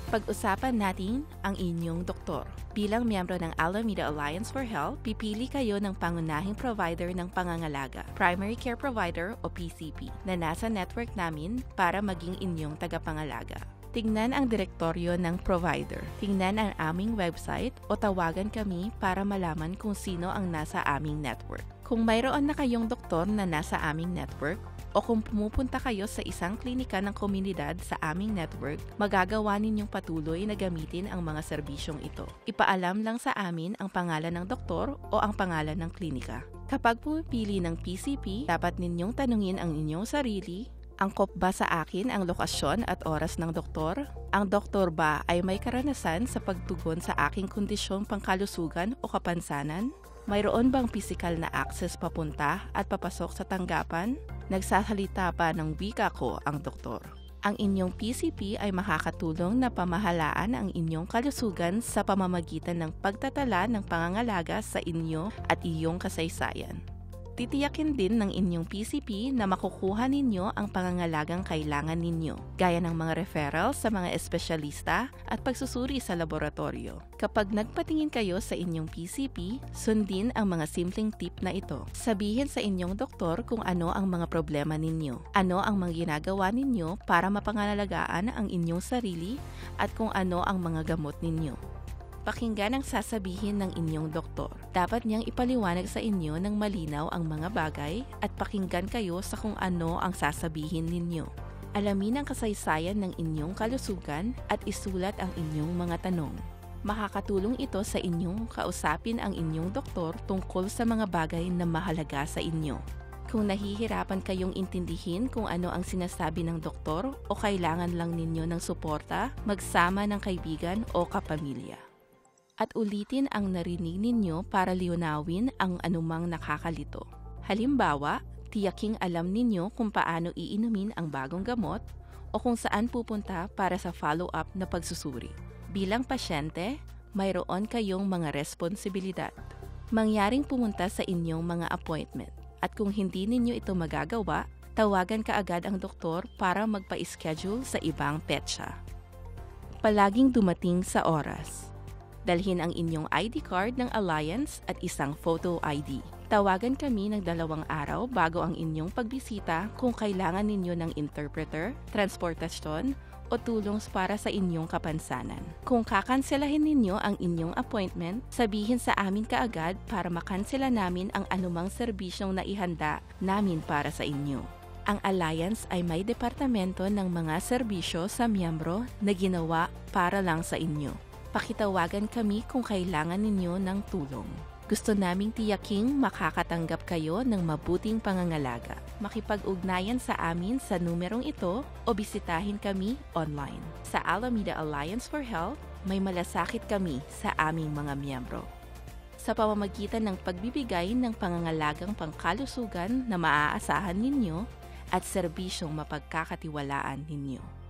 Pag-usapan natin ang inyong doktor. Bilang miyembro ng Alameda Alliance for Health, pipili kayo ng pangunahing provider ng pangangalaga, Primary Care Provider o PCP, na nasa network namin para maging inyong tagapangalaga. Tingnan ang direktoryo ng provider. Tingnan ang aming website o tawagan kami para malaman kung sino ang nasa aming network. Kung mayroon na kayong doktor na nasa aming network, o kung pumupunta kayo sa isang klinika ng komunidad sa aming network, magagawa ninyong patuloy na gamitin ang mga serbisyong ito. Ipaalam lang sa amin ang pangalan ng doktor o ang pangalan ng klinika. Kapag pumipili ng PCP, dapat ninyong tanungin ang inyong sarili, angkop ba sa akin ang lokasyon at oras ng doktor? Ang doktor ba ay may karanasan sa pagtugon sa aking kondisyong pangkalusugan o kapansanan? Mayroon bang pisikal na access papunta at papasok sa tanggapan? Nagsasalita pa ng wika ko ang doktor. Ang inyong PCP ay makakatulong na pamahalaan ang inyong kalusugan sa pamamagitan ng pagtatala ng pangangalaga sa inyo at iyong kasaysayan. Titiyakin din ng inyong PCP na makukuha ninyo ang pangangalagang kailangan ninyo, gaya ng mga referral sa mga espesyalista at pagsusuri sa laboratorio. Kapag nagpatingin kayo sa inyong PCP, sundin ang mga simpleng tip na ito. Sabihin sa inyong doktor kung ano ang mga problema ninyo, ano ang mga ginagawa ninyo para mapangalagaan ang inyong sarili at kung ano ang mga gamot ninyo. Pakinggan ang sasabihin ng inyong doktor. Dapat niyang ipaliwanag sa inyo ng malinaw ang mga bagay at pakinggan kayo sa kung ano ang sasabihin ninyo. Alamin ang kasaysayan ng inyong kalusugan at isulat ang inyong mga tanong. Makakatulong ito sa inyong kausapin ang inyong doktor tungkol sa mga bagay na mahalaga sa inyo. Kung nahihirapan kayong intindihin kung ano ang sinasabi ng doktor o kailangan lang ninyo ng suporta, magsama ng kaibigan o kapamilya. At ulitin ang narinig ninyo para liunawin ang anumang nakakalito. Halimbawa, tiyaking alam ninyo kung paano iinumin ang bagong gamot o kung saan pupunta para sa follow-up na pagsusuri. Bilang pasyente, mayroon kayong mga responsibilidad. Mangyaring pumunta sa inyong mga appointment. At kung hindi ninyo ito magagawa, tawagan kaagad ang doktor para magpa-schedule sa ibang petsa. Palaging dumating sa oras. Dalhin ang inyong ID card ng Alliance at isang photo ID. Tawagan kami ng 2 araw bago ang inyong pagbisita kung kailangan ninyo ng interpreter, transportasyon, o tulong para sa inyong kapansanan. Kung kakanselahin ninyo ang inyong appointment, sabihin sa amin kaagad para makansela namin ang anumang serbisyong naihanda namin para sa inyo. Ang Alliance ay may departamento ng mga serbisyo sa miyembro na ginawa para lang sa inyo. Pakitawagan kami kung kailangan ninyo ng tulong. Gusto naming tiyaking makakatanggap kayo ng mabuting pangangalaga. Makipag-ugnayan sa amin sa numerong ito o bisitahin kami online. Sa Alameda Alliance for Health, may malasakit kami sa aming mga miyembro. Sa pamamagitan ng pagbibigay ng pangangalagang pangkalusugan na maaasahan ninyo at serbisyong mapagkakatiwalaan ninyo.